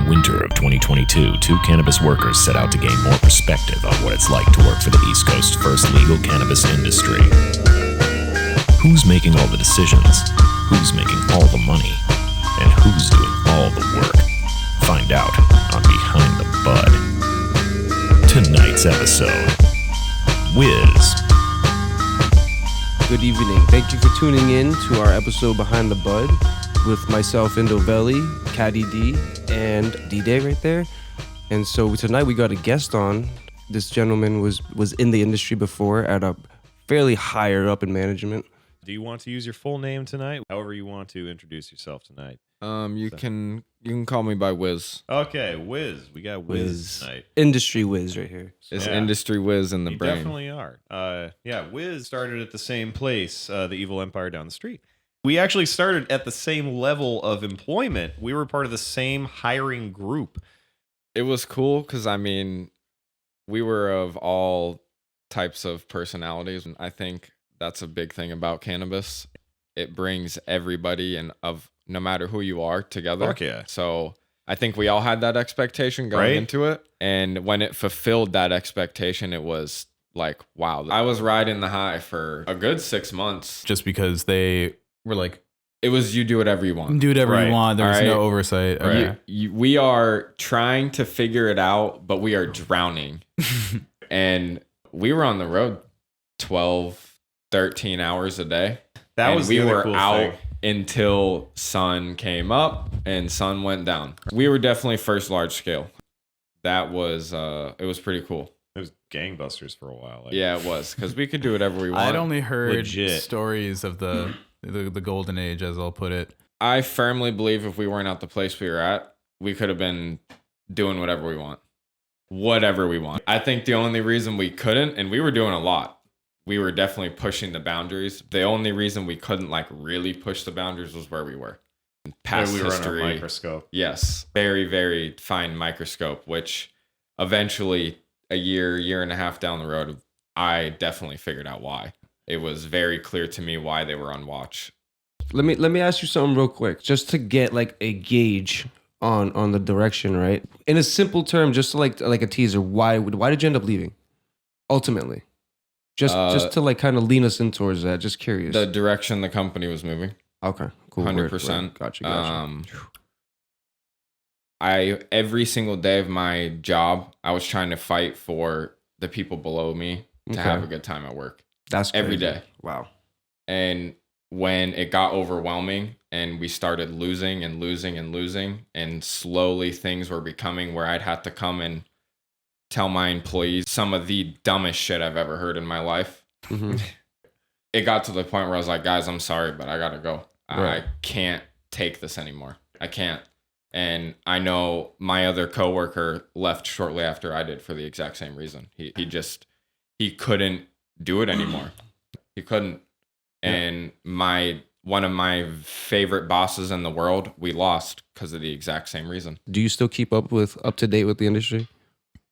winter of 2022, two cannabis workers set out to gain more perspective on what it's like to work for the East Coast's first legal cannabis industry. Who's making all the decisions? Who's making all the money? And who's doing all the work? Find out on Behind the Bud. Tonight's episode, Wiz. Good evening. Thank you for tuning in to our episode Behind the Bud with myself, Indovelli, Caddy D, and D-Day right there. And so tonight we got a guest on. This gentleman was in the industry before at a fairly higher up in management. Do you want to use your full name tonight? However you want to introduce yourself tonight. You can call me by Wiz. Okay, Wiz. We got Wiz tonight. Industry Wiz right here. It's Industry Wiz in the You brain. definitely are. Wiz started at the same place, the Evil Empire down the street. We actually started at the same level of employment. We were part of the same hiring group. It was cool because, we were of all types of personalities. And I think that's a big thing about cannabis. It brings everybody and of no matter who you are together. Fuck yeah. So I think we all had that expectation going into it. And when it fulfilled that expectation, it was like, wow. I was riding the high for a good 6 months. Just because they were like, It was you do whatever you want. do whatever Right. you want. There was All right. no oversight. Okay. We are trying to figure it out, but we are drowning. And we were on the road 12, 13 hours a day. That And was we the other were cool out thing. until sun came up and sun went down. We were definitely first large scale. That was it was pretty cool. It was gangbusters for a while. Yeah, it was because we could do whatever we want. I'd only heard Legit. stories of the golden age, as I'll put it. I firmly believe if we weren't at the place we were at, we could have been doing whatever we want. Whatever we want. I think the only reason we couldn't, and we were doing a lot, we were definitely pushing the boundaries. The only reason we couldn't really push the boundaries was where we were. Past we were history. on our microscope. Yes. Very, very fine microscope, which eventually a year and a half down the road, I definitely figured out why. It was very clear to me why they were on watch. Let me ask you something real quick, just to get like a gauge on the direction, right? In a simple term, just to like a teaser, why did you end up leaving? Ultimately. Just to kind of lean us in towards that. Just curious. The direction the company was moving. Okay, cool. 100%. Gotcha. Every single day of my job, I was trying to fight for the people below me to have a good time at work. That's crazy. every day. Wow. And when it got overwhelming and we started losing, and slowly things were becoming where I'd have to come and tell my employees some of the dumbest shit I've ever heard in my life. Mm-hmm. It got to the point where I was like, guys, I'm sorry, but I gotta go. Right. I can't take this anymore. I can't. And I know my other coworker left shortly after I did for the exact same reason. He couldn't do it anymore. He couldn't. And one of my favorite bosses in the world, we lost because of the exact same reason. Do you still keep up to date with the industry?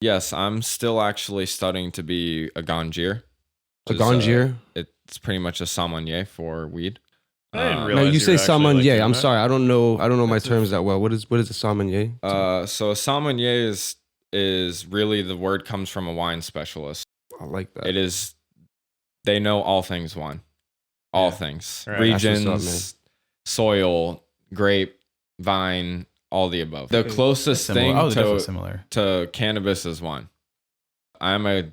Yes, I'm still actually studying to be a ganjier. A ganjier? It's pretty much a sommelier for weed. I didn't No, realize you say were actually, sommelier. doing I'm that. sorry. I don't know my terms that well. What is a sommelier? So a sommelier is really, the word comes from a wine specialist. I like that. It is, they know all things wine. All things. Right. Regions, That's what's up, soil, grape, vine, all the above. The closest thing definitely similar. to cannabis is wine. I'm a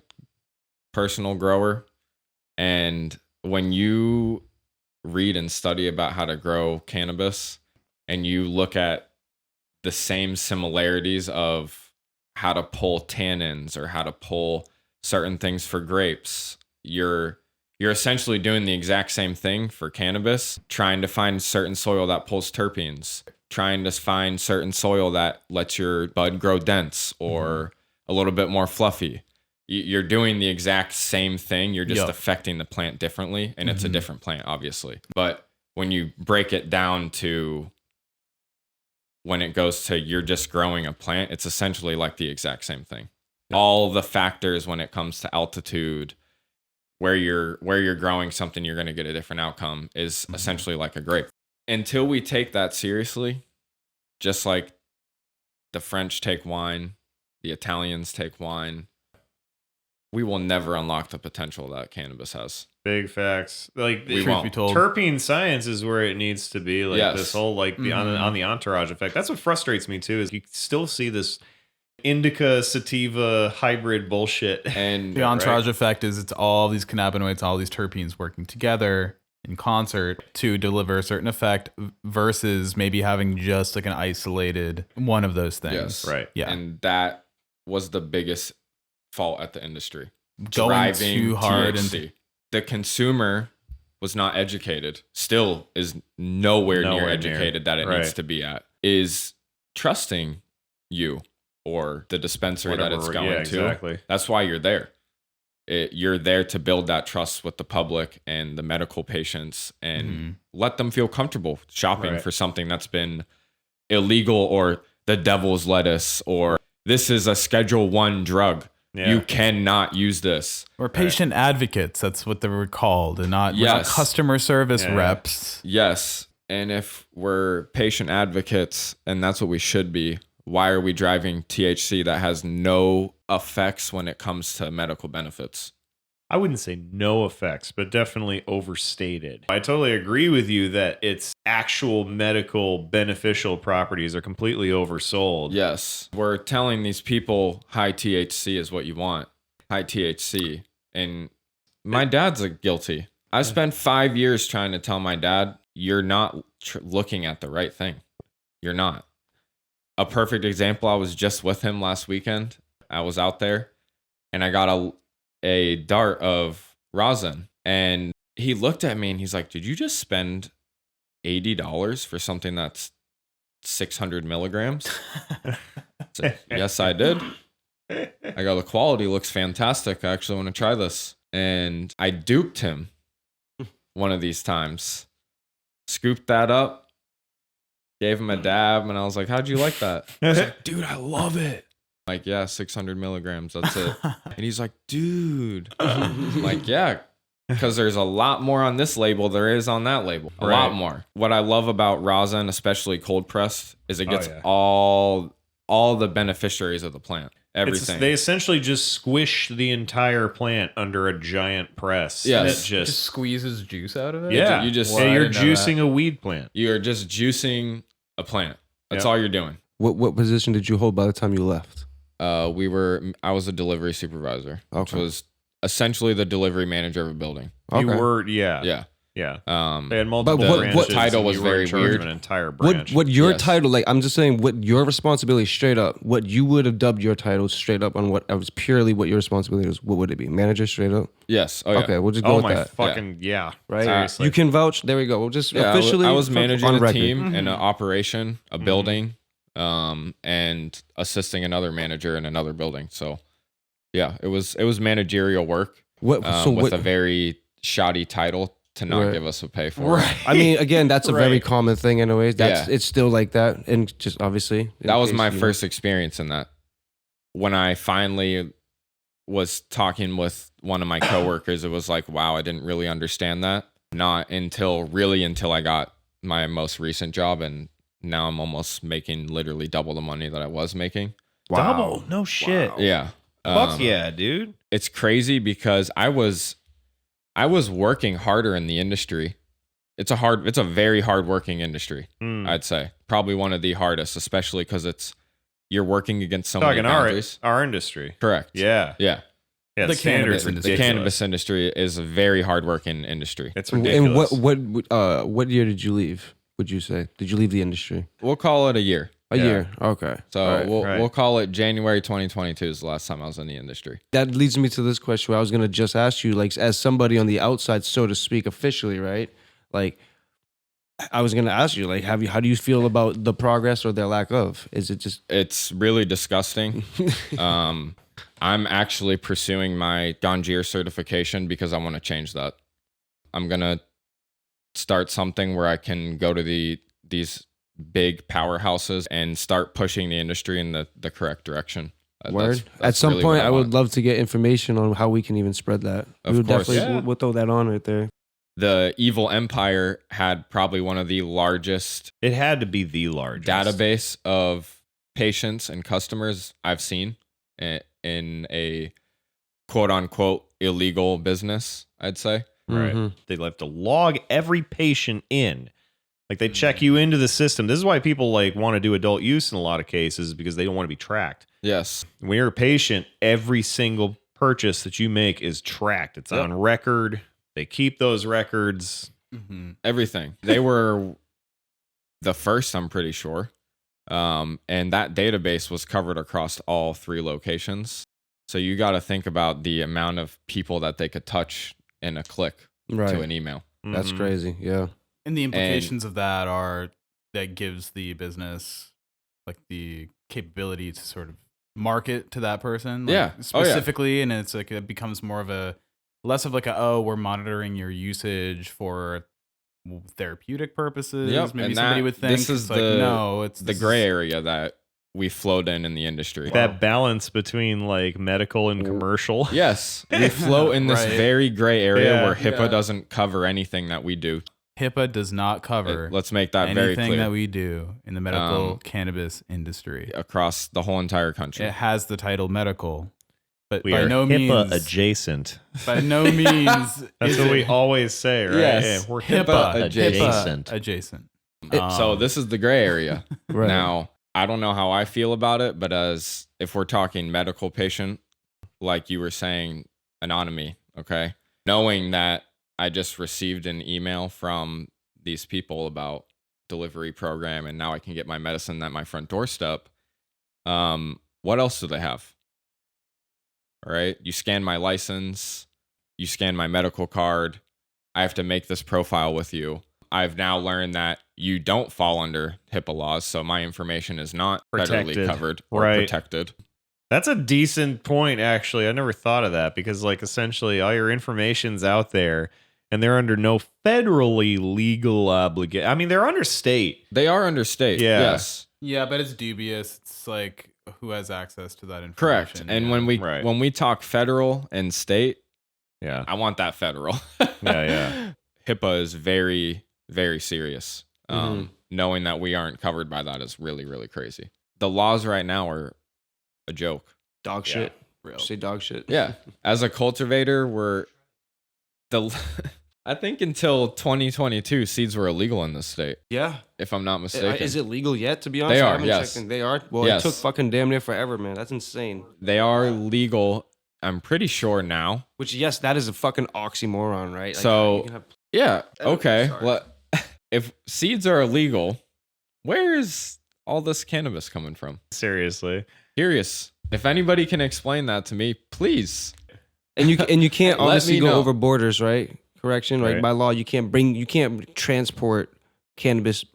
personal grower, and when you read and study about how to grow cannabis and you look at the same similarities of how to pull tannins or how to pull certain things for grapes, you're essentially doing the exact same thing for cannabis, trying to find certain soil that pulls terpenes, trying to find certain soil that lets your bud grow dense or a little bit more fluffy. You're doing the exact same thing. You're just affecting the plant differently, and it's a different plant, obviously. But when you break it down to when it goes to you're just growing a plant, it's essentially like the exact same thing. All the factors when it comes to altitude, where you're growing something, you're going to get a different outcome, is essentially like a grape. Until we take that seriously, just like The French take wine. The Italians take wine. We will never unlock the potential that cannabis has. Big facts. Like We Truth won't. be told, terpene science is where it needs to be. Like Yes. this whole like Mhm. on the entourage effect. That's what frustrates me too. Is you still see this indica sativa hybrid bullshit. And the entourage effect is it's all these cannabinoids, all these terpenes working together in concert to deliver a certain effect versus maybe having just like an isolated one of those things. Yes. Right. Yeah. And that was the biggest fault at the industry. Going Driving too hard THC. The consumer was not educated, still is nowhere near Nowhere near. educated that it Right. needs to be at, is trusting you or the dispensary that it's going yeah, to. exactly. That's why you're there. You're there to build that trust with the public and the medical patients and Mhm. let them feel comfortable shopping Right. for something that's been illegal or the devil's lettuce or this is a Schedule 1 drug. Yeah. You cannot use this. Or patient advocates, that's what they were called, and not, we're not Yes. customer service Yeah. reps. Yes. And if we're patient advocates and that's what we should be, why are we driving THC that has no effects when it comes to medical benefits? I wouldn't say no effects, but definitely overstated. I totally agree with you that its actual medical beneficial properties are completely oversold. Yes. We're telling these people high THC is what you want. High THC. And my dad's guilty. I spent 5 years trying to tell my dad, you're not looking at the right thing. You're not. A perfect example, I was just with him last weekend. I was out there and I got a dart of rosin. And he looked at me and he's like, did you just spend $80 for something that's 600 milligrams? I said, yes, I did. I go, the quality looks fantastic. I actually want to try this. And I duped him one of these times. Scooped that up, gave him a dab, and I was like, how'd you like that? He's like, dude, I love it. Like, yeah, 600 milligrams. That's it. And he's like, dude. I'm like, yeah, because there's a lot more on this label there is on that label. A lot Right. more. What I love about rosin, especially cold pressed, is it gets yeah. all the beneficiaries of the plant. Everything. They essentially just squish the entire plant under a giant press. Yes. And it Just just squeeses juice out of it? yeah. you just- yeah, Well, I you're didn't know that. juicing a weed plant. You're just juicing a plant. That's Yeah. all you're doing. What position did you hold by the time you left? I was a delivery supervisor, which Okay. was essentially the delivery manager of a building. Okay. You were yeah. Yeah. Yeah. Um, They had multiple But what branches. title and was you were very in charge of weird. an entire branch. What your Yes. title, like, I'm just saying what your responsibility straight up, what you would have dubbed your title straight up on what was purely what your responsibility was, what would it be? Manager straight up? yes. Oh, yeah. Okay, we'll just go Oh with my that. fucking yeah. Right? Seriously. You can vouch. There we go. We'll just Yeah, officially. I was on managing a record. team and Mm-hmm. an operation, a building, and assisting another manager in another building. So, yeah, it was managerial work What? So with what? a very shoddy title to not Right. give us a pay for. it. I mean, again, that's a very Right. common thing, anyways. That's Yeah. It's still like that, and just obviously in That was case, my you know. first experience in that. When I finally was talking with one of my coworkers, it was like, wow, I didn't really understand that. Not until I got my most recent job, and now I'm almost making literally double the money that I was making. Double. No shit. Yeah. Fuck yeah, dude. It's crazy because I was working harder in the industry. It's a very hard working industry, Mm. I'd say. Probably one of the hardest, especially because you're working against so many Talking boundaries. our industry. Correct. Yeah. Yeah. Yeah. The standards cannabis are industry. The ridiculous. cannabis industry is a very hard working industry. It's And ridiculous. what year did you leave? Would you say? Did you leave the industry? We'll call it a year. A Yeah. year. Okay. So All right. we'll call it January 2022 is the last time I was in the industry. That leads me to this question where I was going to just ask you, like, as somebody on the outside, so to speak, officially, right? Like, I was going to ask you, like, how do you feel about the progress or their lack of? Is it just, It's really disgusting. I'm actually pursuing my Ganjier certification because I want to change that. I'm going to start something where I can go to these big powerhouses and start pushing the industry in the correct direction. word? That's At some really point, what I would want. love to get information on how we can even spread that. Of We would course. definitely, Yeah. we'll throw that on right there. The Evil Empire had probably one of the largest It had to be the largest database of patients and customers I've seen in a quote unquote illegal business, I'd say. Right. Mhm. They have to log every patient in. Like they check you into the system. This is why people like want to do adult use in a lot of cases, because they don't want to be tracked. Yes. When you're a patient, every single purchase that you make is tracked. It's Yep. on record. They keep those records. Everything. They were the first, I'm pretty sure. And that database was covered across all 3 locations. So you got to think about the amount of people that they could touch in a click to an email. That's Mhm. crazy. Yeah. And the implications of that are that gives the business like the capability to sort of market to that person. Like, Yeah. Specifically. And it's like it becomes more of a less of like we're monitoring your usage for therapeutic purposes. Yep. Maybe And somebody would think this is it's like, no, it's the gray area that we float in the industry. That balance between like medical and commercial. Yes, we float in this Right. very gray area Yeah. where HIPAA doesn't cover anything that we do. HIPAA does not cover Let's make that very anything clear that we do in the medical cannabis industry. across the whole entire country. It has the title medical, but We by are no HIPAA means adjacent. by no means That's is what it we always say, right? Yes. Yeah, we're HIPAA HIPAA adjacent. HIPAA adjacent. So this is the gray area. Right. Now, I don't know how I feel about it, but as if we're talking medical patient, like you were saying, anonymity, okay? Knowing that I just received an email from these people about delivery program and now I can get my medicine at my front doorstep. What else do they have? All right. You scan my license, you scan my medical card. I have to make this profile with you. I've now learned that you don't fall under HIPAA laws, so my information is not federally Protected. covered or Right. protected. That's a decent point, actually. I never thought of that because, like, essentially all your information's out there and they're under no federally legal obligation. I mean, they're under state. They are under state. Yeah. Yes. Yeah, but it's dubious. It's like who has access to that information? Correct. And Yeah. when we talk federal and state, Yeah. I want that federal. Yeah. HIPAA is very, very serious. Mhm. Knowing that we aren't covered by that is really, really crazy. The laws right now are a joke. Dog Yeah. shit. Real. Say dog shit. Yeah. As a cultivator, I think until 2022, seeds were illegal in this state, Yeah. if I'm not mistaken. Is it legal yet, to be honest? They I are, haven't yes. checked in. They are? Well, Yes. it took fucking damn near forever, man. That's insane. They are legal, I'm pretty sure now. Which, yes, that is a fucking oxymoron, right? Like, So- you can have- Yeah. Oh, Okay. sorry. Well, if seeds are illegal, where is all this cannabis coming from? Seriously. Curious. If anybody can explain that to me, please. and you can't Let obviously me go know. over borders, right? Correction, like Right. by law, you can't transport cannabis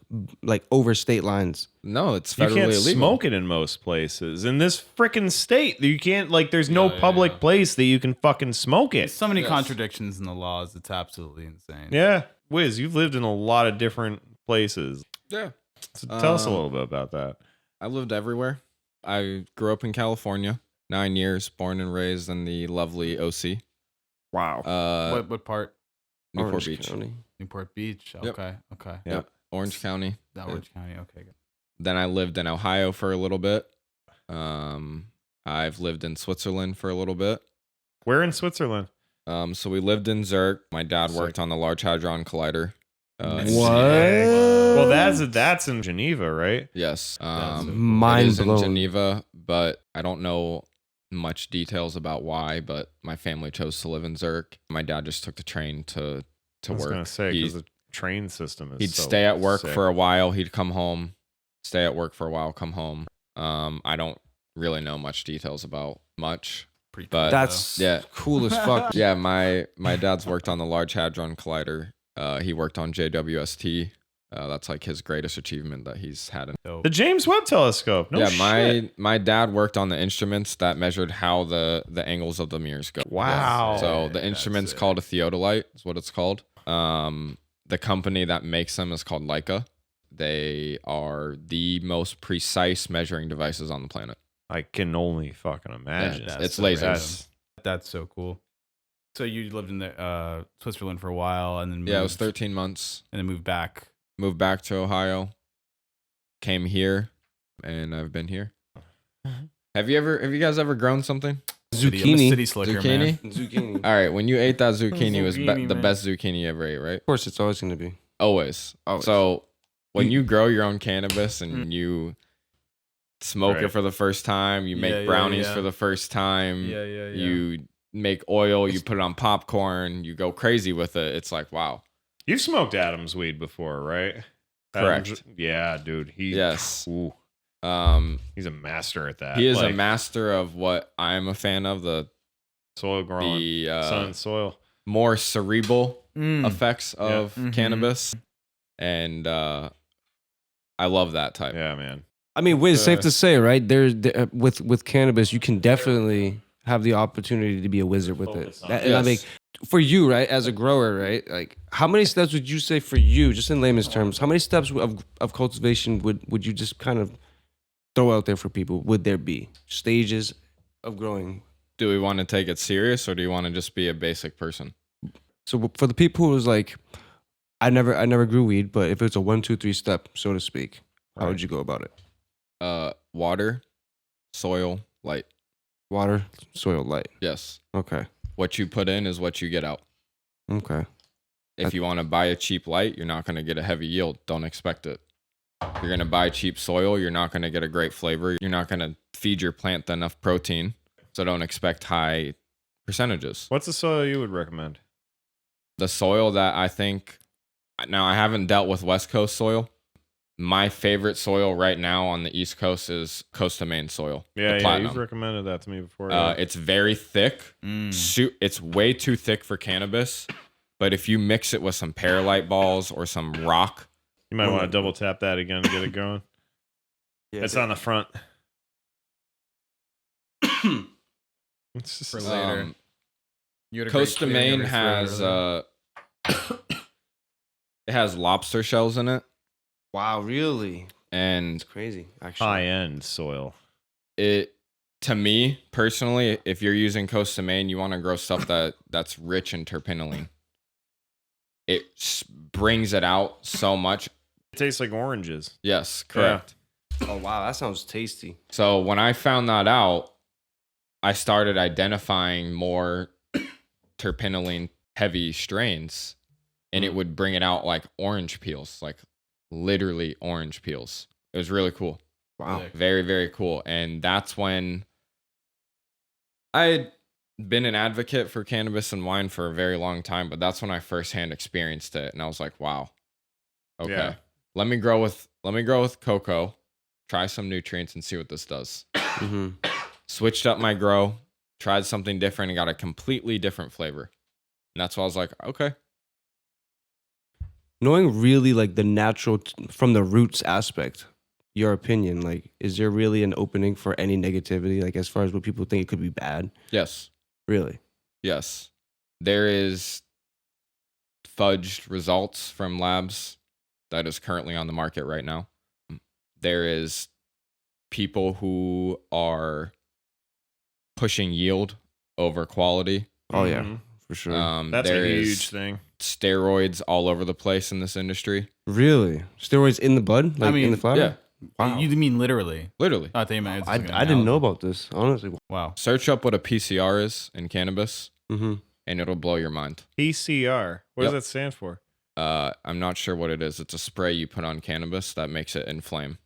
like over state lines. No, it's You federally can't illegal. smoke it in most places. In this freaking state, you can't, like, there's no Yeah, public yeah. place that you can fucking smoke There's it. so many Yes. contradictions in the laws. It's absolutely insane. Yeah. Wiz, you've lived in a lot of different places. Yeah. So tell us a Um, little bit about that. I lived everywhere. I grew up in California, 9 years, born and raised in the lovely OC. Wow. What part? Newport Orange Beach. County. Newport Beach. Yep. Okay. Yep. Orange County. That Orange County. Okay. Good. Then I lived in Ohio for a little bit. I've lived in Switzerland for a little bit. Where in Switzerland? So we lived in Zurich. My dad worked on the Large Hadron Collider. What? Well, that's in Geneva, right? Yes. That's so cool. Mind it is blown. in Geneva, but I don't know much details about why, but my family chose to live in Zurich. My dad just took the train to I was work. gonna say He- because the train system is. He'd so stay at work sick. for a while. He'd come home, stay at work for a while, come home. I don't really know much details about much. Pretty But- cool, That's Yeah. cool as fuck. Yeah, my dad's worked on the Large Hadron Collider. He worked on JWST. That's like his greatest achievement that he's had. though. the James Webb Telescope. No yeah, shit. my dad worked on the instruments that measured how the angles of the mirrors go. Wow. So the That's instrument's sick. called a theodolite, is what it's called. The company that makes them is called Leica. They are the most precise measuring devices on the planet. I can only fucking imagine. that's It's so lasers. random. That's so cool. So you lived in the Switzerland for a while, and then moved, Yeah, it was 13 months. and then moved back. Moved back to Ohio. Came here, and I've been here. Have you guys ever grown something? Zucchini. City slicker, Zucchini? man. Zucchini. All right, when you ate that zucchini, it was Zucchini, the man. best zucchini you ever ate, right? Of course, it's always going to be. Always. Always. So when you grow your own cannabis and you smoke Right. it for the first time, you make Yeah, yeah, brownies yeah. for the first time, Yeah. you make oil, you put it on popcorn, you go crazy with it. It's like, wow. You've smoked Adam's weed before, right? Correct. Adam's- yeah, dude. Yes. Ooh, Um, he's a master at that. he is a Like, master of what I'm a fan of, the soil growing, sun and soil. more cerebral Mm. effects of Mhm. cannabis. And I love that type. Yeah, man. I mean, Wiz, safe to say, right? With cannabis, you can definitely have the opportunity to be a wizard with it. Focus on And I mean, for you, right, as a grower, right? Like, how many steps would you say for you, just in layman's terms, how many steps of cultivation would you just kind of throw out there for people? Would there be stages of growing? Do we want to take it serious or do you want to just be a basic person? So for the people who's like, I never grew weed, but if it's a 1, 2, 3 step, so to speak, how would you go about it? Water, soil, light. Water, soil, light. Yes. Okay. What you put in is what you get out. Okay. If you want to buy a cheap light, you're not going to get a heavy yield. Don't expect it. If you're going to buy cheap soil, you're not going to get a great flavor. You're not going to feed your plant enough protein. So don't expect high percentages. What's the soil you would recommend? The soil that I think, now I haven't dealt with West Coast soil. My favorite soil right now on the East Coast is Costa Maine soil. the Yeah, platinum. you've recommended that to me before. It's very thick. Mm. It's way too thick for cannabis. But if you mix it with some perlite balls or some rock, You might want to double tap that again to get it going. Yeah, It's on the front. It's just, For later. um, You had a great Costa clearing Maine of your throat has earlier. it has lobster shells in it, Wow, really? and It's crazy, actually. high end soil. it to me personally, if you're using Costa Maine, you want to grow stuff that's rich in terpinolene. It brings it out so much. It tastes like oranges. Yes, correct. Oh, wow, that sounds tasty. So when I found that out, I started identifying more terpinolene heavy strains, and it would bring it out like orange peels, like literally orange peels. It was really cool. Wow. Sick. Very, very cool. And that's when I had been an advocate for cannabis and wine for a very long time, but that's when I firsthand experienced it. And I was like, wow, okay, Yeah. let me grow with cocoa, try some nutrients and see what this does. Mm-hmm. Switched up my grow, tried something different and got a completely different flavor. And that's why I was like, okay. Knowing really like the natural from the roots aspect, your opinion, like, is there really an opening for any negativity? Like, as far as what people think it could be bad? Yes. Really? Yes. There is fudged results from labs that is currently on the market right now. There is people who are pushing yield over quality. Oh, yeah, Mhm. for sure. That's There a is huge thing. steroids all over the place in this industry. Really? Steroids in the bud? Like, I mean, in the flower? Yeah, Wow. You mean literally? literally. I thought you meant I didn't know about this, honestly. Wow. Search up what a PCR is in cannabis, Mm-hmm. and it'll blow your mind. PCR. What Yep. does that stand for? I'm not sure what it is. It's a spray you put on cannabis that makes it inflame.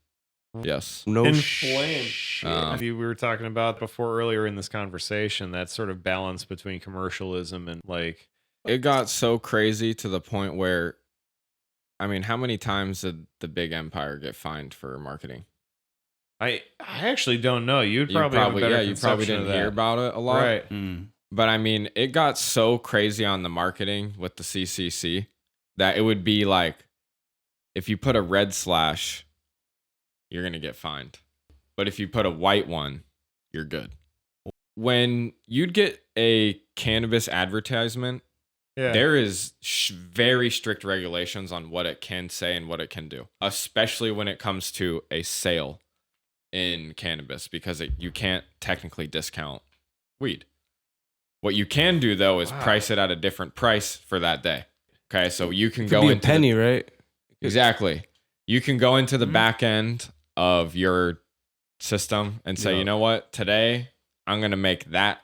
Yes. No Inflame. Um, We were talking about before earlier in this conversation, that sort of balance between commercialism and like, It got so crazy to the point where, I mean, how many times did the big empire get fined for marketing? I actually don't know. You'd You probably have a better you probably conception didn't of that. hear about it a lot. Right. Mm. But I mean, it got so crazy on the marketing with the CCC that it would be like, if you put a red slash, you're going to get fined. But if you put a white one, you're good. When you'd get a cannabis advertisement, Yeah. there is very strict regulations on what it can say and what it can do, especially when it comes to a sale in cannabis, because you can't technically discount weed. What you can do, though, is Wow. price it at a different price for that day. Okay, so you can Could go be a into penny, right? exactly. You can go into the back end of your system and say, Yeah. you know what, today I'm gonna make that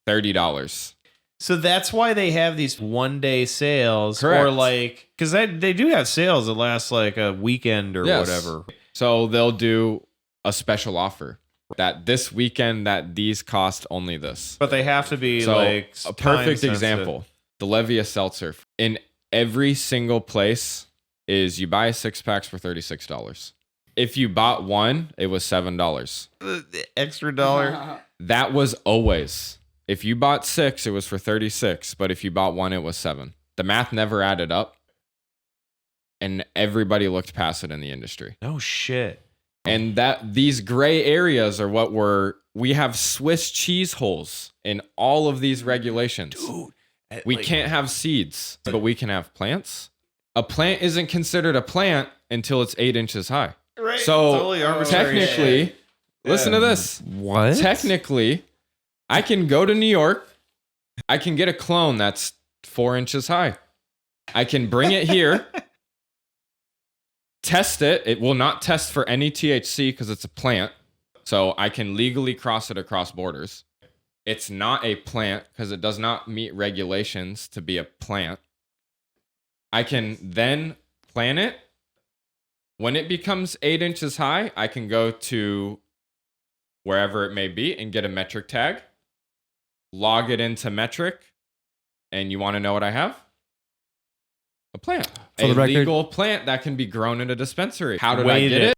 $30. So that's why they have these 1-day sales, or Correct. like, because they do have sales that last like a weekend or Yes. whatever. So they'll do a special offer that this weekend that these cost only this. But they have to be So like a perfect time-sensitive. example, the Levia seltzer in every single place is you buy 6-packs for $36. If you bought one, it was $7. The extra dollar. That was always. If you bought 6, it was for 36, but if you bought one, it was 7. The math never added up, and everybody looked past it in the industry. No shit. And that these gray areas are what we have Swiss cheese holes in all of these regulations. Dude, We can't have seeds, but we can have plants. A plant isn't considered a plant until it's 8 inches high. Right. So Totally arbitrary technically, shit. listen to this. What? Technically, I can go to New York. I can get a clone that's 4 inches high. I can bring it here, test it. It will not test for any THC because it's a plant. So I can legally cross it across borders. It's not a plant because it does not meet regulations to be a plant. I can then plant it. When it becomes 8 inches high, I can go to wherever it may be and get a metric tag, log it into metric, and you want to know what I have? A plant. For A the record- legal plant that can be grown in a dispensary. How did I Weighed get it.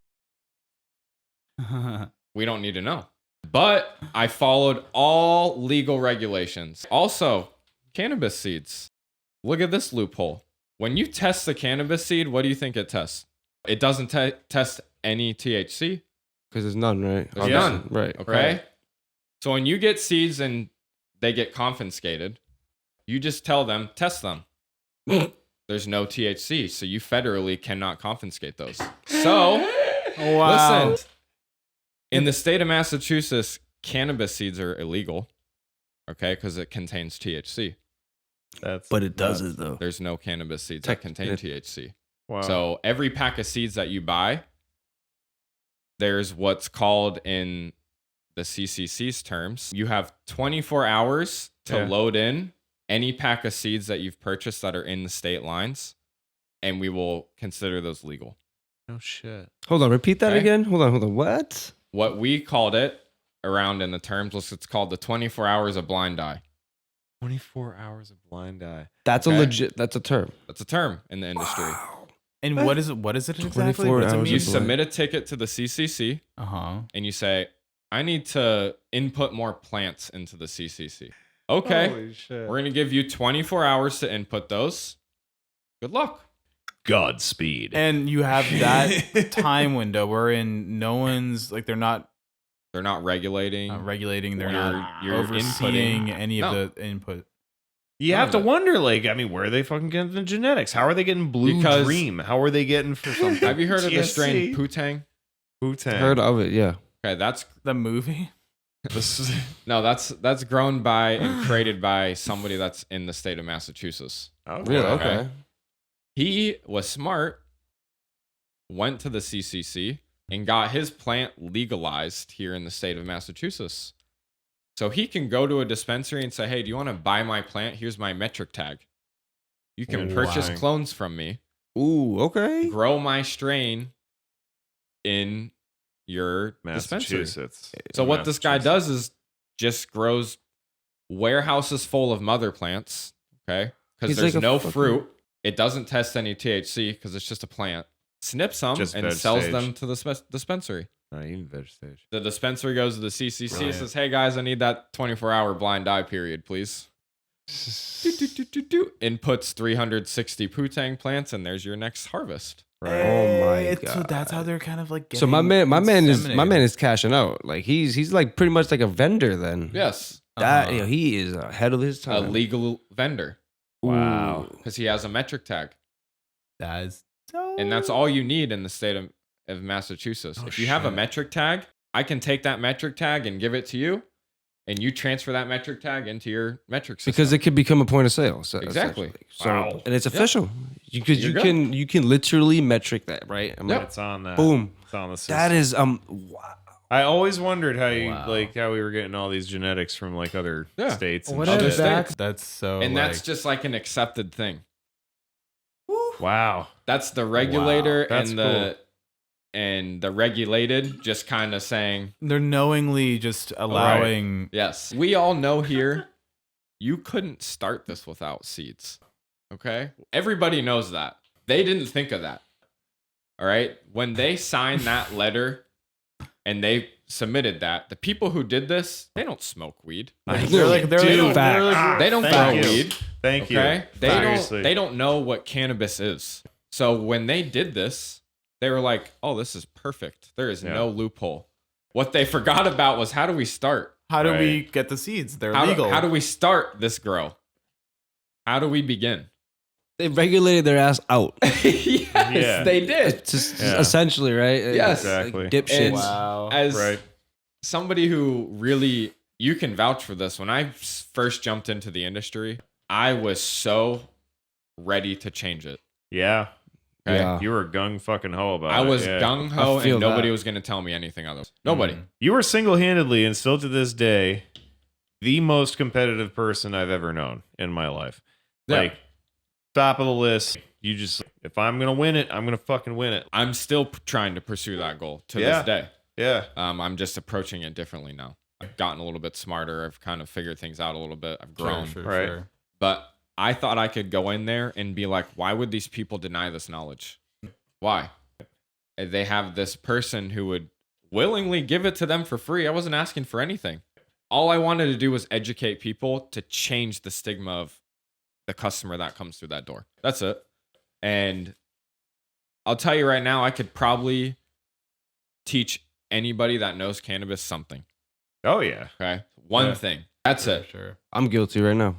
it? We don't need to know. But I followed all legal regulations. Also, cannabis seeds. Look at this loophole. When you test the cannabis seed, what do you think it tests? It doesn't test any THC. Because there's none, right? There's Yeah. none. Right. Okay. Right. So when you get seeds and they get confiscated, you just tell them, test them. There's no THC. So you federally cannot confiscate those. So Wow. listen, in the state of Massachusetts, cannabis seeds are illegal. Okay. Because it contains THC. That's But it does nuts. it though. There's no cannabis seeds that contain it- THC. Wow. So every pack of seeds that you buy, there's what's called in the CCC's terms, you have 24 hours to Yeah. load in any pack of seeds that you've purchased that are in the state lines, and we will consider those legal. no shit. Hold on, repeat that Okay. again. Hold on. What? What we called it around in the terms was it's called the 24 hours of blind eye. 24 hours of blind eye. That's Okay. a legit. That's a term. That's a term in the industry. And what is it? What is it exactly? 24 What does it hours mean? You blind. submit a ticket to the CCC Uh-huh. and you say, I need to input more plants into the CCC. Okay. Holy shit. We're going to give you 24 hours to input those. Good luck. Godspeed. And you have that time window wherein no one's like they're not They're not regulating. regulating, they're not You're overseeing inputting. any No. of the input. You None have of to it. wonder, like, I mean, where are they fucking getting the genetics? How are they getting Blue Because- Dream? How are they getting for something? Have you heard of the strain THC? Putang? Wu-Tang. Heard of it? Yeah. Okay, that's The movie? no, that's grown by and created by somebody that's in the state of Massachusetts. Okay. Really? Okay. Okay. He was smart, went to the CCC, and got his plant legalized here in the state of Massachusetts. So he can go to a dispensary and say, hey, do you want to buy my plant? Here's my metric tag. You can purchase Wow. clones from me, Ooh. Okay. grow my strain in your dispensary. Massachusetts. So what this guy does is just grows warehouses full of mother plants, okay? Because He's there's like a no fucking- fruit. It doesn't test any THC because it's just a plant. Snips them Just and veg sells stage. them to the dispensary. Not even veg stage. The dispensary goes to the CCC and Brilliant. says, hey guys, I need that 24-hour blind eye period, please. Inputs 360 Putang plants and there's your next harvest. Right. Oh my It's- So that's how God. they're kind of like So my getting man is inseminated. cashing out. Like he's like pretty much like a vendor then. Yes, That Uh-huh. he is ahead of his a time. legal vendor Wow. because he has a metric tag. That is so And that's all you need in the state of Massachusetts. Oh, if you have a shit. metric tag, I can take that metric tag and give it to you, and you transfer that metric tag into your metric system. because it could become a point of sale. So, Exactly. essentially. So Wow. and it's official. Because You're you can literally metric that, right? I'm Yep. like, It's on that. boom. It's on the system. That is wow. I always wondered how you Wow. how we were getting all these genetics from like other Yeah. states. And What shit. Other if states. That's so. And that's like, just like an accepted thing. Wow. That's the regulator That's and the regulated just kind of saying, they're knowingly just allowing. yes. We all know here you couldn't start this without seeds. Okay? Everybody knows that. They didn't think of that. All right? When they signed that letter and they submitted that, the people who did this, they don't smoke weed. They're like Dude, They don't thank grow you. weed. Thank you. Okay? Seriously. They don't know what cannabis is. So when they did this, they were like, "Oh, this is perfect. There is no loophole." What they forgot about was how do we start? How do we Right. get the seeds? They're How legal. do we start this grow? How do we begin? They regulated their ass out. Yes, Yeah. they did. It's just Yeah. essentially, right? Yes. Exactly. Like dipshits. Wow. As Right. somebody who really, you can vouch for this. When I first jumped into the industry, I was so ready to change it. Yeah. Okay? Yeah. You were gung fucking ho about I it. was yeah. gung ho, I feel and nobody that. was going to tell me anything otherwise. Nobody. Mm. You were single-handedly and still to this day the most competitive person I've ever known in my life. Yeah. Like top of the list. You just if I'm gonna win it, I'm gonna fucking win it. I'm still trying to pursue that goal to Yeah. this day. Yeah. I'm just approaching it differently now. I've gotten a little bit smarter. I've kind of figured things out a little bit. I've grown. Sure, Right. sure. But I thought I could go in there and be like, why would these people deny this knowledge? Why? They have this person who would willingly give it to them for free. I wasn't asking for anything. All I wanted to do was educate people to change the stigma of the customer that comes through that door. That's it. And I'll tell you right now, I could probably teach anybody that knows cannabis something. Oh yeah. Okay. One Yeah. thing. That's Sure, it. sure. I'm guilty right now.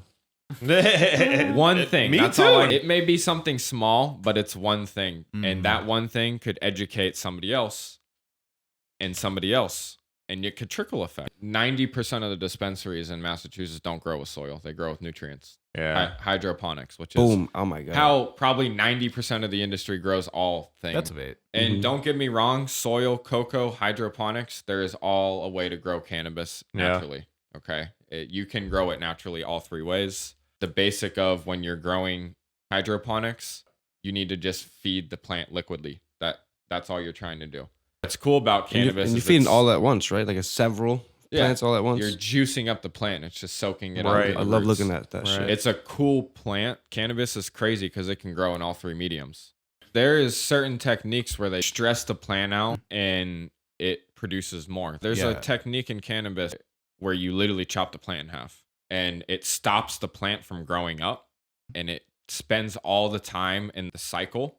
One thing. Me That's too. all. It may be something small, but it's one thing, Mm. and that one thing could educate somebody else, and somebody else, and it could trickle effect. 90% of the dispensaries in Massachusetts don't grow with soil; they grow with nutrients. Yeah. Hydroponics, which is Boom. Oh my god. how probably 90% of the industry grows all things. That's a bait. And Mhm. don't get me wrong, soil, cocoa, hydroponics, there is all a way to grow cannabis Yeah. naturally. Okay. You can grow it naturally all three ways. The basic of when you're growing hydroponics, you need to just feed the plant liquidly. That's all you're trying to do. What's cool about cannabis and you're is feeding it's- all at once, right? Like a several Yeah. plants all at once. you're juicing up the plant. It's just soaking it Right. up. I love looking at that Right. shit. It's a cool plant. Cannabis is crazy because it can grow in all three mediums. There is certain techniques where they stress the plant out and it produces more. There's Yeah. a technique in cannabis where you literally chop the plant in half and it stops the plant from growing up and it spends all the time in the cycle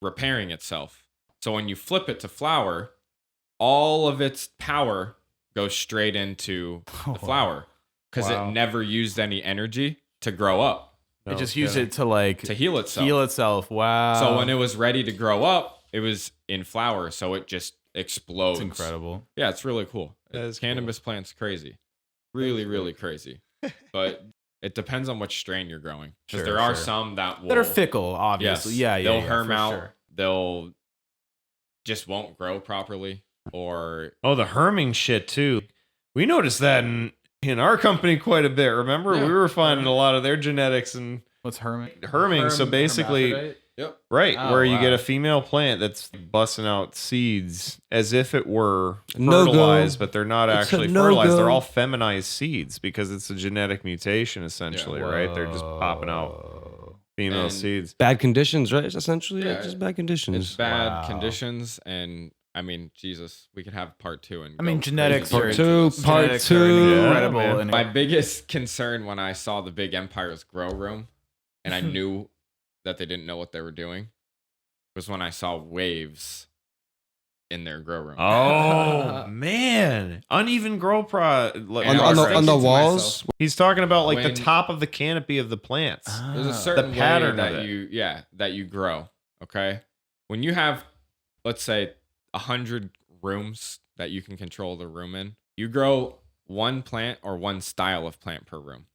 repairing itself. So when you flip it to flower, all of its power goes straight into the flower because Wow. it never used any energy to grow up, It just used it to like to heal itself. heal itself. Wow. So when it was ready to grow up, it was in flower, so it just explodes. it's incredible. Yeah, it's really cool. That is Cannabis plant's crazy. Really, really crazy. But it depends on which strain you're growing. Because Sure, there are sure. some that will That are fickle, obviously. Yeah, they'll yeah, herm for out. sure. They'll just won't grow properly, or Oh, the herming shit too. We noticed that in our company quite a bit. Remember, Yeah. we were finding a lot of their genetics and What's herming? herming. So basically, yep. right, Oh, where you get wow. a female plant that's busting out seeds as if it were No-go. fertilized, but they're not It's a actually no-go. fertilized. They're all feminized seeds because it's a genetic mutation, essentially, right? They're just popping out Whoa. female And- seeds. Bad conditions, right? Essentially, Yeah. just bad conditions. It's bad Wow. conditions, and I mean, Jesus, we could have part two. And I mean, go genetics crazy are into two, this. part genetics two. are Yeah, incredible. man. and My biggest concern when I saw the big empires grow room, and I knew that they didn't know what they were doing, was when I saw waves in their grow room. Oh man, uneven grow like And on, I on was the thinking on the to walls. myself, he's talking about like When- the top of the canopy of the plants. There's a Ah. certain pattern way of that it. that you grow. Okay, when you have, let's say, 100 rooms that you can control the room in, you grow one plant or one style of plant per room.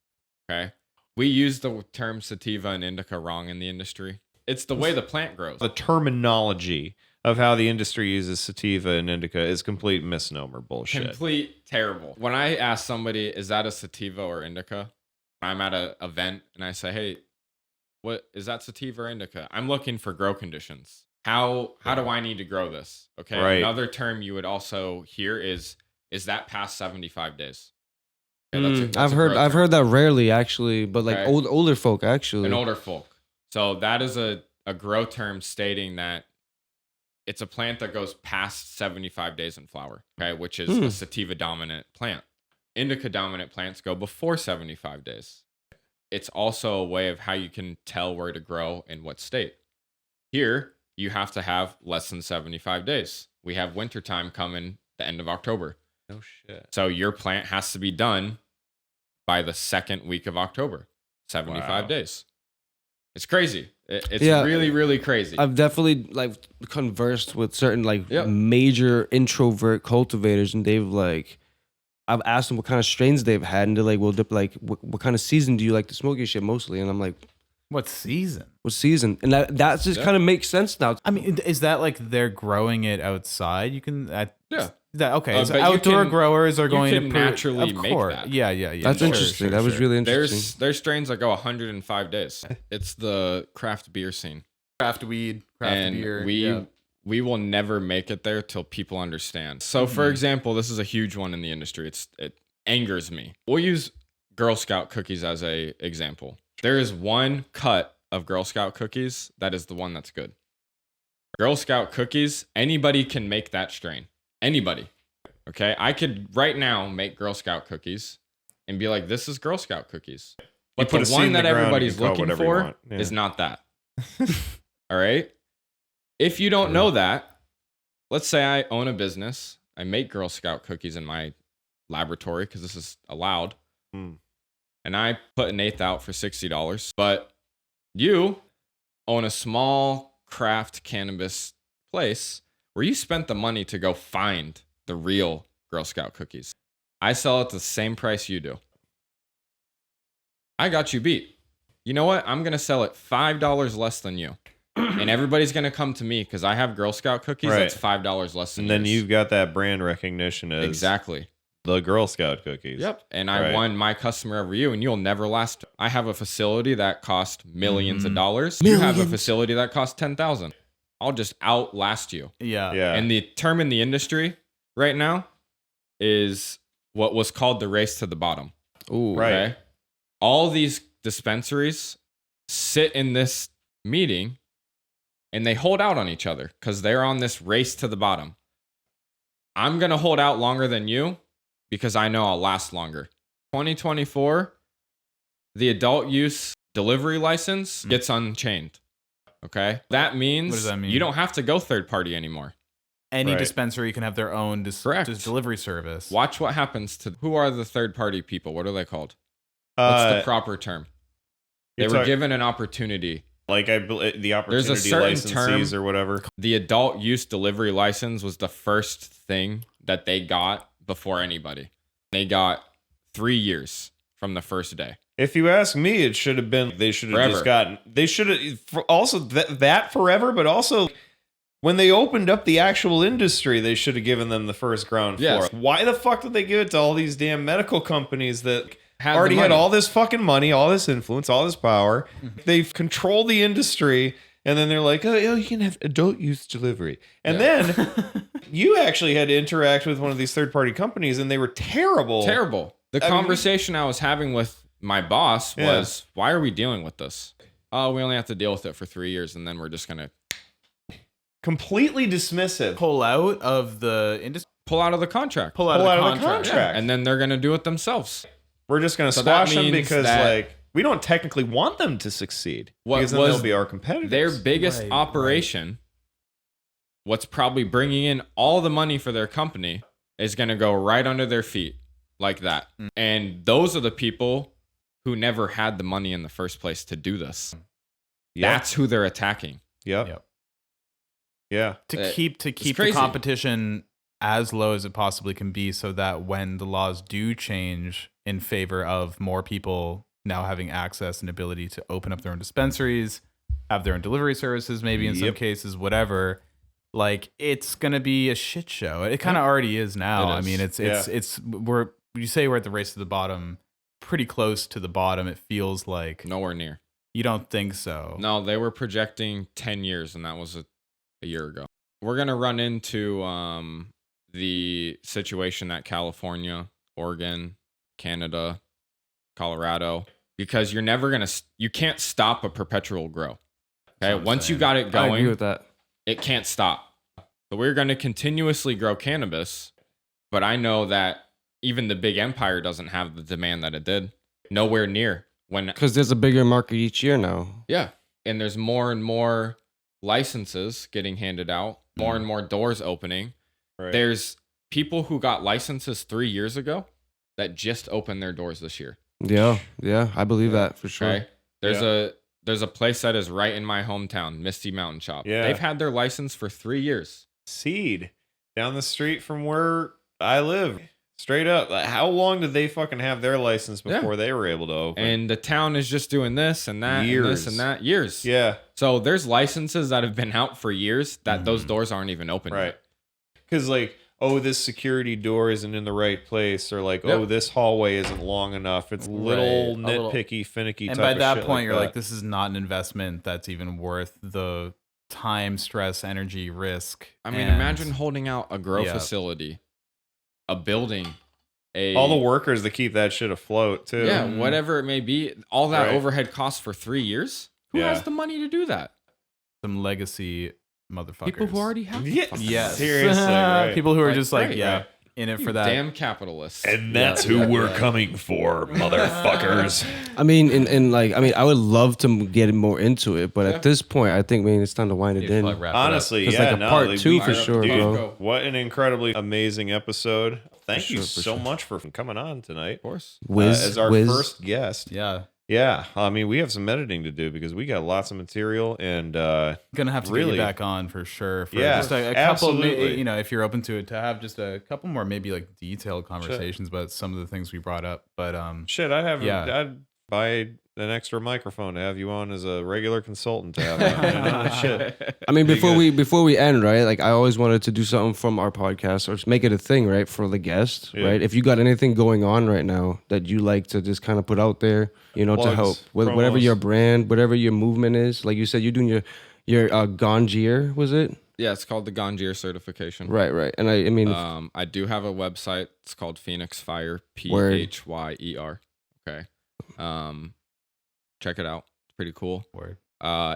Okay, we use the term sativa and indica wrong in the industry. It's the way the plant grows. The terminology of how the industry uses sativa and indica is complete misnomer bullshit. Complete terrible. When I ask somebody, is that a sativa or indica? I'm at an event and I say, hey, what is that, sativa or indica? I'm looking for grow conditions. How do I need to grow this? Okay. Right. Another term you would also hear is that past 75 days? Okay, that's I've a heard grow term. that rarely actually, but like Okay. older folk actually. An older folk. So that is a grow term stating that it's a plant that goes past 75 days in flower, okay, which is a sativa dominant plant. Indica dominant plants go before 75 days. It's also a way of how you can tell where to grow in what state. Here, you have to have less than 75 days. We have wintertime coming the end of October. No shit. So your plant has to be done by the second week of October, 75 Wow. days. It's crazy. It's Yeah. really, really crazy. I've definitely like conversed with certain like Yep. major introvert cultivators, and I've asked them what kind of strains they've had, and they're like, well, what kind of season do you like to smoke your shit mostly? And I'm like, What season? what season? And that just kind of makes sense now. I mean, is that like they're growing it outside? You can Yeah. That okay? So but you outdoor can- growers are going can to naturally of make course. that. Yeah. That's Sure, interesting. sure, That was sure. really interesting. There's strains that go 105 days. It's the craft beer scene. craft weed, craft And beer. we will never make it there till people understand. So for example, this is a huge one in the industry. It angers me. We'll use Girl Scout cookies as a example. There is one cut of Girl Scout cookies that is the one that's good. Girl Scout cookies, anybody can make that strain. Anybody. Okay? I could right now make Girl Scout cookies and be like, this is Girl Scout cookies. But put a the seed one in the that ground, you everybody's can call it looking whatever you for want. Yeah. is not that. All right? If you don't know that, let's say I own a business. I make Girl Scout cookies in my laboratory because this is allowed. Hmm. And I put an eighth out for $60. But you own a small craft cannabis place where you spent the money to go find the real Girl Scout cookies. I sell it the same price you do. I got you beat. You know what? I'm going to sell it $5 less than you. And everybody's going to come to me because I have Girl Scout cookies. Right. That's $5 less than And then yours. you've got that brand recognition as Exactly. the Girl Scout cookies. Yep. And I Right. won my customer over you, and you'll never last. I have a facility that cost millions of dollars. You have a Millions. facility that costs 10,000. I'll just outlast you. Yeah. Yeah. And the term in the industry right now is what was called the race to the bottom. Ooh, Right. Okay. All these dispensaries sit in this meeting and they hold out on each other because they're on this race to the bottom. I'm going to hold out longer than you because I know I'll last longer. 2024, the adult use delivery license gets unchained. Okay. That means What does that mean? you don't have to go third party anymore. Any Right. dispensary can have their own Correct. delivery service. Watch what happens to who are the third party people? What are they called? What's the proper term? They you're were talk- given an opportunity. like the opportunity certain licensees term- or whatever. The adult use delivery license was the first thing that they got before anybody. They got 3 years from the first day. If you ask me, it should have been. They should have Forever. just gotten. They should have also that forever, but also when they opened up the actual industry, they should have given them the first ground Yes. floor. Why the fuck did they give it to all these damn medical companies that Had the already had money. all this fucking money, all this influence, all this power? They've controlled the industry, and then they're like, "Oh, you can have adult use delivery," and then you actually had to interact with one of these third party companies, and they were terrible. Terrible. The I mean- conversation I was having with my boss Yeah. was, why are we dealing with this? Oh, we only have to deal with it for 3 years, and then we're just going to Completely dismissive. Pull out of the industry. pull out of the contract. Pull out, Pull of, out the of the contract. contract. And then they're going to do it themselves. We're just going to So that squash them means because, that- like, we don't technically want them to succeed. What because then was they'll be our competitors. Their biggest Right, operation, what's probably bringing in all the money for their company, is going to go right under their feet like that. And those are the people who never had the money in the first place to do this. Yep. That's who they're attacking. Yep. Yep. Yeah. To keep the crazy. competition as low as it possibly can be, so that when the laws do change in favor of more people now having access and ability to open up their own dispensaries, have their own delivery services, maybe in some cases, whatever. Like, it's gonna be a shit show. It kind of already is now. I mean, it's you say we're at the race to the bottom, pretty close to the bottom. It feels like Nowhere near. You don't think so? No, they were projecting 10 years, and that was a year ago. We're going to run into the situation that California, Oregon, Canada, Colorado, because you're never going to, you can't stop a perpetual grow. Okay. Once you got it I agree going, with that. it can't stop. So we're going to continuously grow cannabis, but I know that even the big empire doesn't have the demand that it did. Nowhere near. Because there's a bigger market each year now. Yeah. And there's more and more licenses getting handed out, more and more doors opening. Right. There's people who got licenses 3 years ago that just opened their doors this year. Yeah, I believe that for sure. Okay. There's a place that is right in my hometown, Misty Mountain Shop. Yeah. They've had their license for 3 years. Seed down the street from where I live. Straight up. Like, how long did they fucking have their license before they were able to open? And the town is just doing this and that and this and that. Years. Yeah. So there's licenses that have been out for years that those doors aren't even open Right. yet. Because, like, oh, this security door isn't in the right place. Or, like, oh, this hallway isn't long enough. It's little nitpicky, finicky and type by of that shit point, you're that. like, this is not an investment that's even worth the time, stress, energy, risk. I mean, And- imagine holding out a grow facility, a building, all the workers that keep that shit afloat, too. Yeah, whatever it may be, all that Right. overhead costs for 3 years. Who has the money to do that? some legacy motherfuckers. People who already have. the fucking Yes. Seriously, right. People who are Like, just like, right, yeah, right. in it You for that. damn capitalists. And that's who we're coming for, motherfuckers. I mean, I would love to get more into it, but at this point, I think, man, it's time to wind it in. Honestly, It's yeah. like a no, part like, two we- for sure, dude, bro. What an incredibly amazing episode. Thank For you sure, for so sure. much for coming on tonight. Of course. Wiz, as our Wiz. first guest. Yeah. Yeah. I mean, we have some editing to do because we got lots of material and Gonna have to get really- you back on for sure. For Yeah, just a couple, absolutely. you know, if you're open to it, to have just a couple more, maybe like detailed conversations about some of the things we brought up. But shit, I'd buy an extra microphone to have you on as a regular consultant to have on. You know? Shit. I mean, before we end, right? Like, I always wanted to do something from our podcast or just make it a thing, right, for the guest, Yeah. right? If you got anything going on right now that you like to just kind of put out there, you know, to Plugs, help with whatever promos. your brand, whatever your movement is. Like you said, you're doing your Ganjier, was it? Yeah, it's called the Ganjier certification. Right. And I mean, I do have a website. It's called Phoenix Fire, Word. PHYER. Okay. Check it out. It's pretty cool. word.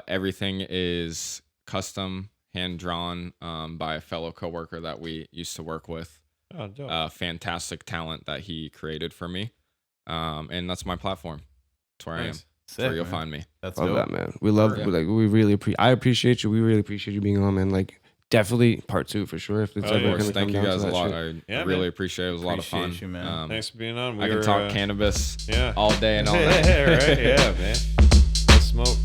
Everything is custom, hand drawn by a fellow coworker that we used to work with. Oh, dope. Fantastic talent that he created for me. And that's my platform. That's where I am. Nice. That's where Sick, you'll man. find me. That's love dope. that, man. We love, Yeah. like, we really I appreciate you. We really appreciate you being on, man. Like, definitely part two for sure. If it's Oh, ever yeah. Of gonna course. Thank come you down guys to a that lot. shit. Yeah, I really man. appreciate it. It was a lot of fun. Appreciate you, man. Thanks for being on. I can talk cannabis Yeah. all day and all night. Yeah, right. Yeah, man. Let's smoke.